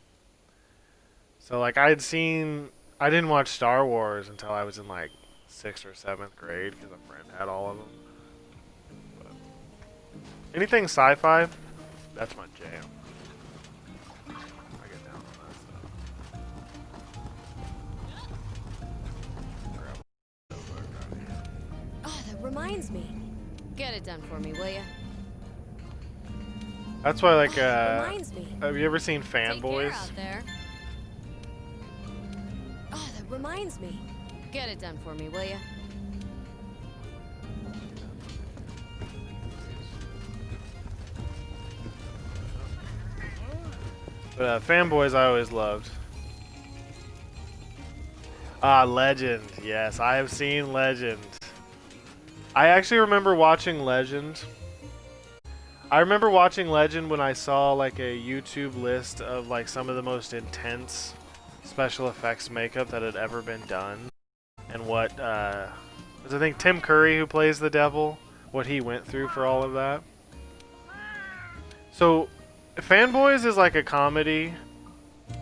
So like I had seen I didn't watch Star Wars until I was in like 6th or 7th grade because a friend had all of them. But anything sci-fi, that's my jam. I get down on that stuff. Oh, that reminds me. Get it done for me, will ya? That's why, like, reminds me. have you ever seen Take care Fanboys? out there. Oh, that reminds me. Get it done for me, will ya? But Fanboys I always loved. Ah, Legend. Yes, I have seen Legend. I actually remember watching Legend. I remember watching Legend when I saw like a YouTube list of like some of the most intense special effects makeup that had ever been done. And what, was I think Tim Curry who plays the devil, what he went through for all of that. So, Fanboys is like a comedy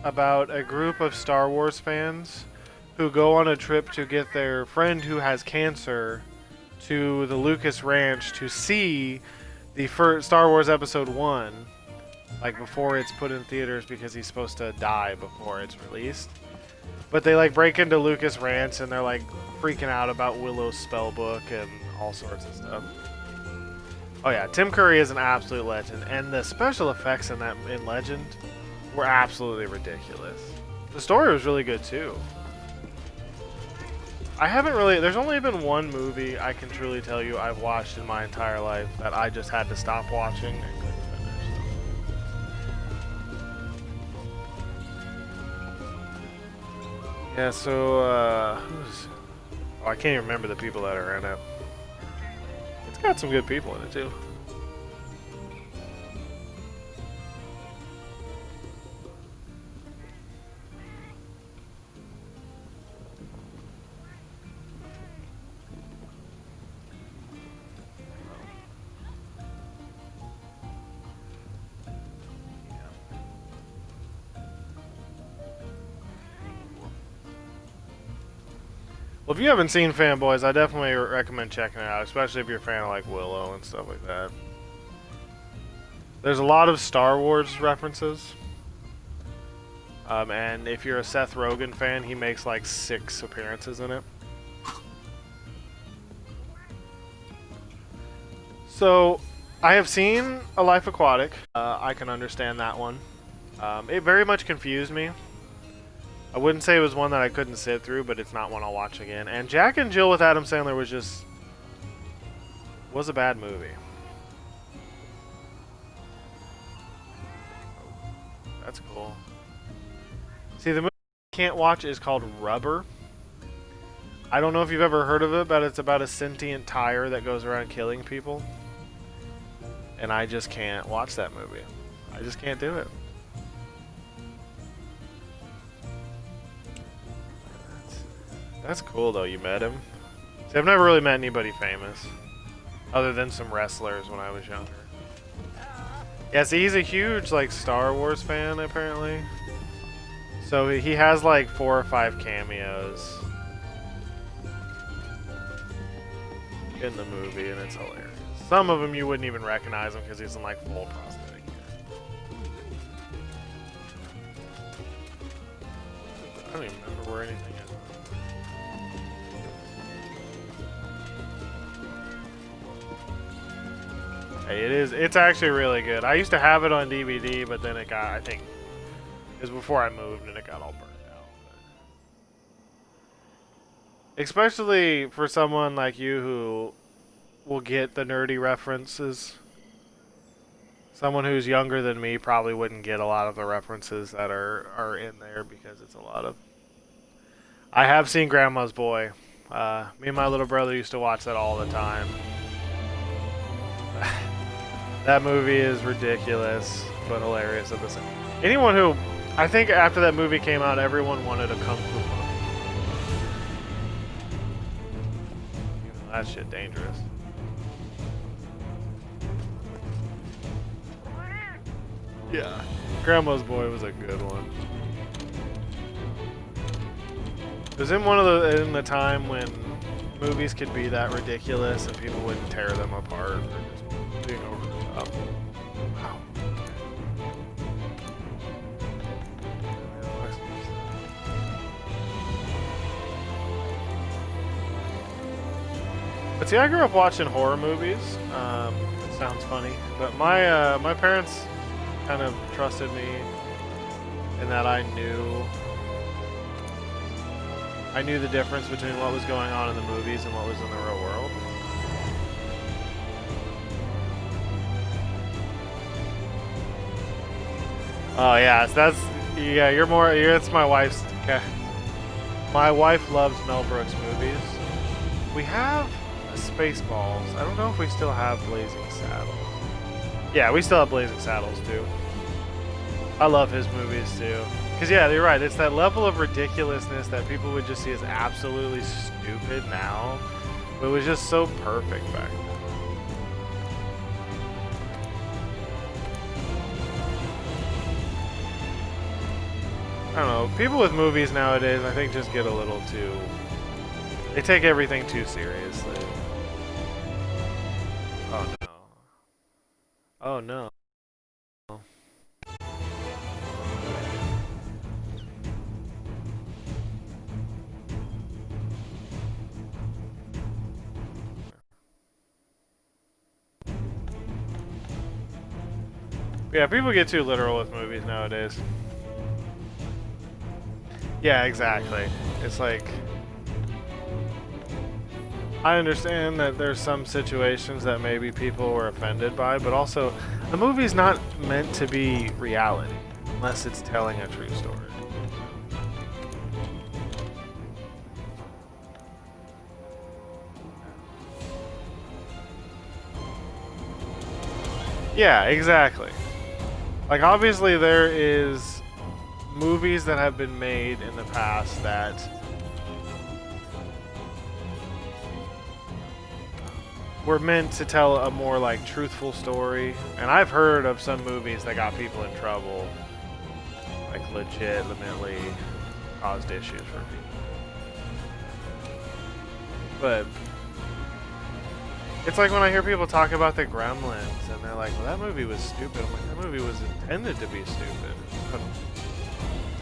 about a group of Star Wars fans who go on a trip to get their friend who has cancer to the Lucas Ranch to see the first Star Wars Episode 1, like before it's put in theaters because he's supposed to die before it's released. But they like break into Lucas Ranch and they're like freaking out about Willow's spellbook and all sorts of stuff. Oh yeah, Tim Curry is an absolute legend, and the special effects in Legend were absolutely ridiculous. The story was really good too. There's only been one movie I can truly tell you I've watched in my entire life that I just had to stop watching and couldn't finish. Yeah, so, I can't even remember the people that are in it. It's got some good people in it too. Well, if you haven't seen Fanboys, I definitely recommend checking it out, especially if you're a fan of like Willow and stuff like that. There's a lot of Star Wars references. And if you're a Seth Rogen fan, he makes like 6 appearances in it. So, I have seen A Life Aquatic. I can understand that one. It very much confused me. I wouldn't say it was one that I couldn't sit through, but it's not one I'll watch again. And Jack and Jill with Adam Sandler was a bad movie. That's cool. See, the movie I can't watch is called Rubber. I don't know if you've ever heard of it, but it's about a sentient tire that goes around killing people. And I just can't watch that movie. I just can't do it. That's cool though, you met him. See, I've never really met anybody famous. Other than some wrestlers when I was younger. Yeah, see, he's a huge like Star Wars fan apparently. So he has like 4 or 5 cameos in the movie and it's hilarious. Some of them you wouldn't even recognize him because he's in like full prosthetic gear. I don't even remember where anything is. Hey, it's actually really good. I used to have it on DVD, but then it got, I think, it was before I moved and it got all burned out. But especially for someone like you who will get the nerdy references. Someone who's younger than me probably wouldn't get a lot of the references that are in there because it's a lot of... I have seen Grandma's Boy. Me and my little brother used to watch that all the time. That movie is ridiculous, but hilarious at the same time. Anyone who... I think after that movie came out, everyone wanted a Kung Fu Panda. You know, that shit dangerous. Yeah. Grandma's Boy was a good one. It was in in the time when movies could be that ridiculous and people wouldn't tear them apart for just being over the top. Wow. But see, I grew up watching horror movies. It sounds funny, but my parents kind of trusted me in that I knew the difference between what was going on in the movies and what was in the real world. Oh yeah, so it's my wife's. Okay. My wife loves Mel Brooks movies. We have Spaceballs. I don't know if we still have Blazing Saddles. Yeah, we still have Blazing Saddles too. I love his movies too. Because yeah, you're right. It's that level of ridiculousness that people would just see as absolutely stupid now. But it was just so perfect back then. I don't know. People with movies nowadays, I think, just get a little too... They take everything too seriously. Oh no. Oh no. Yeah, people get too literal with movies nowadays. Yeah, exactly. It's like... I understand that there's some situations that maybe people were offended by, but also, the movie's not meant to be reality, unless it's telling a true story. Yeah, exactly. Like, obviously there is movies that have been made in the past that were meant to tell a more, like, truthful story. And I've heard of some movies that got people in trouble. Like, legitimately caused issues for people. But it's like when I hear people talk about the Gremlins, and they're like, well, that movie was stupid. I'm like, that movie was intended to be stupid. But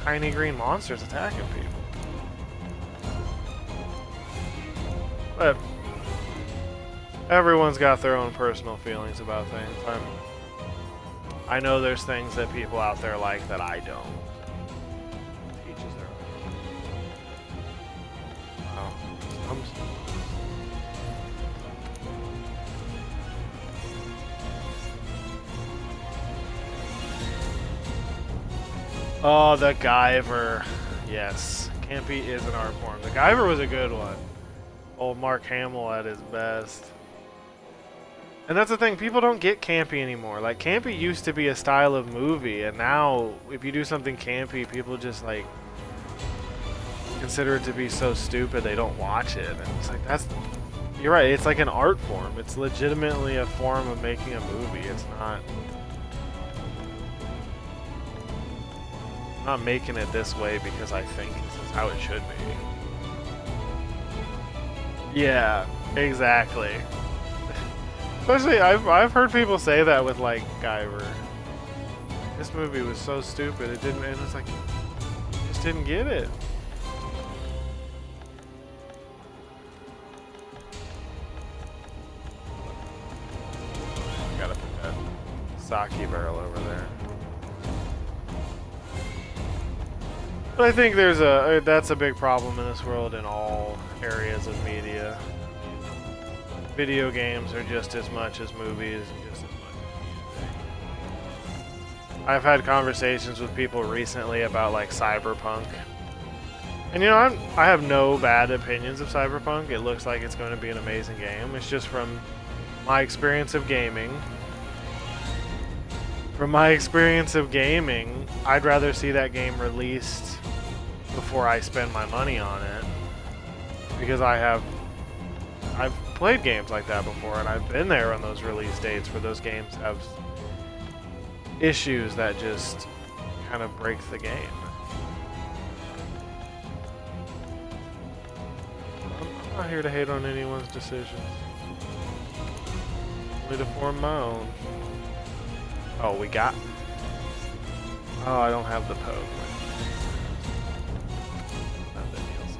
tiny green monsters attacking people. But everyone's got their own personal feelings about things. I know there's things that people out there like that I don't. Each is their own. Wow. Oh, the Guyver. Yes. Campy is an art form. The Guyver was a good one. Old Mark Hamill at his best. And that's the thing, people don't get campy anymore. Like, campy used to be a style of movie, and now, if you do something campy, people just, like, consider it to be so stupid they don't watch it. And it's like, you're right, it's like an art form. It's legitimately a form of making a movie. It's not... I'm not making it this way because I think this is how it should be. Yeah, exactly. Especially, I've heard people say that with, like, Guyver. This movie was so stupid, it didn't, and it's like, I just didn't get it. Gotta put that sake barrel over there. But I think that's a big problem in this world in all areas of media. Video games are just as much as movies, and just as much as music. I've had conversations with people recently about, like, Cyberpunk. And, you know, I have no bad opinions of Cyberpunk. It looks like it's going to be an amazing game. It's just from my experience of gaming. From my experience of gaming, I'd rather see that game released before I spend my money on it. Because I've played games like that before, and I've been there on those release dates where those games have issues that just kind of break the game. I'm not here to hate on anyone's decisions. Only to form my own. Oh, we got... Oh, I don't have the Pogue. Not the DLC.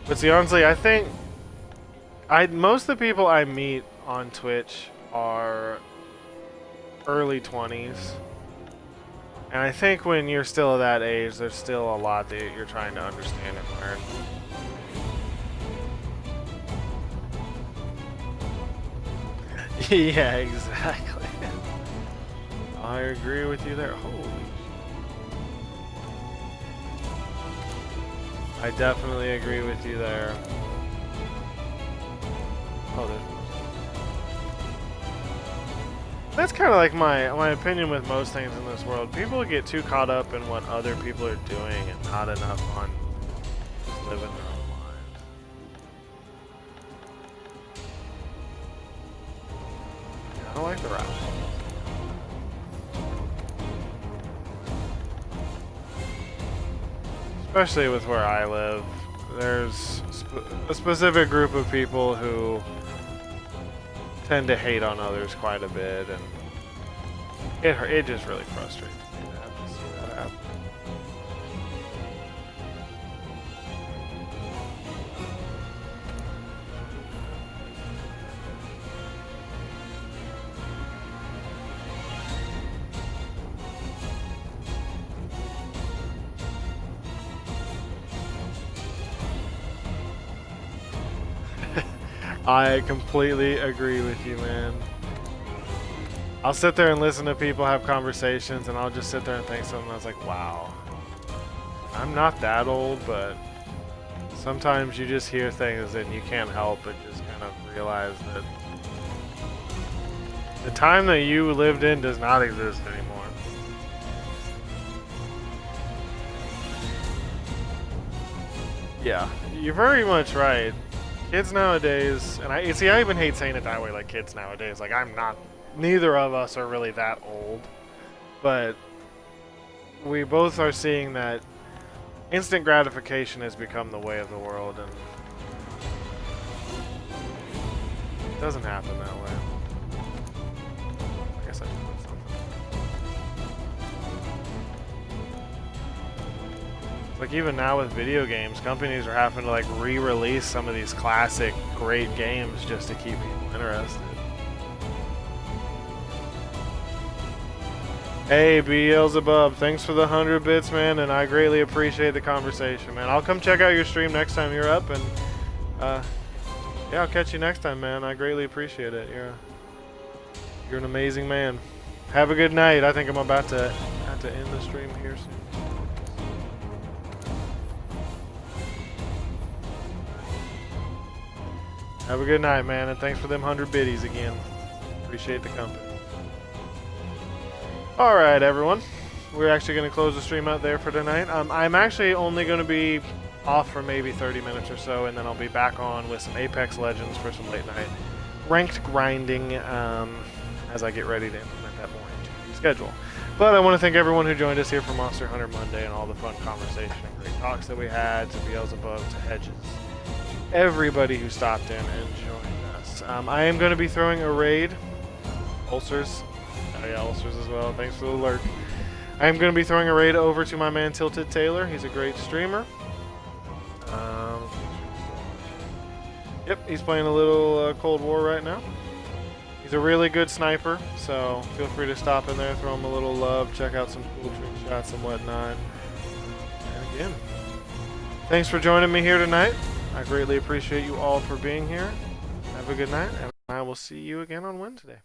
But see, honestly, I think... most of the people I meet on Twitch are early 20s. And I think when you're still at that age, there's still a lot that you're trying to understand and learn. Yeah, exactly. I agree with you there. Holy shit. I definitely agree with you there. Oh, there's... That's kind of like my opinion with most things in this world. People get too caught up in what other people are doing and not enough on just living their own lives. Yeah, I don't like the route. Especially with where I live, there's a specific group of people who tend to hate on others quite a bit, and it just really frustrates me to have to see that happen. I completely agree with you, man. I'll sit there and listen to people have conversations, and I'll just sit there and think something. I was like, wow. I'm not that old, but sometimes you just hear things and you can't help but just kind of realize that the time that you lived in does not exist anymore. Yeah, you're very much right. Kids nowadays, and I even hate saying it that way, like kids nowadays, like neither of us are really that old, but we both are seeing that instant gratification has become the way of the world, and it doesn't happen that way. I guess I should put something. Like even now with video games, companies are having to like re-release some of these classic great games just to keep people interested. Hey, Beelzebub, thanks for the 100 bits, man, and I greatly appreciate the conversation, man. I'll come check out your stream next time you're up, and yeah, I'll catch you next time, man. I greatly appreciate it. You're an amazing man. Have a good night. I think I'm about to have to end the stream here soon. Have a good night, man, and thanks for them 100 biddies again. Appreciate the company. Alright, everyone. We're actually going to close the stream out there for tonight. I'm actually only going to be off for maybe 30 minutes or so, and then I'll be back on with some Apex Legends for some late night ranked grinding as I get ready to implement that more into the schedule. But I want to thank everyone who joined us here for Monster Hunter Monday and all the fun conversation and great talks that we had, to Beelzebub, to Hedges. Everybody who stopped in and joined us. I am going to be throwing a raid. Ulcers. Oh yeah, Ulcers as well. Thanks for the alert. I am going to be throwing a raid over to my man Tilted Taylor. He's a great streamer. Yep, he's playing a little Cold War right now. He's a really good sniper, so feel free to stop in there, throw him a little love, check out some cool trick shots and whatnot. And again, thanks for joining me here tonight. I greatly appreciate you all for being here. Have a good night, and I will see you again on Wednesday.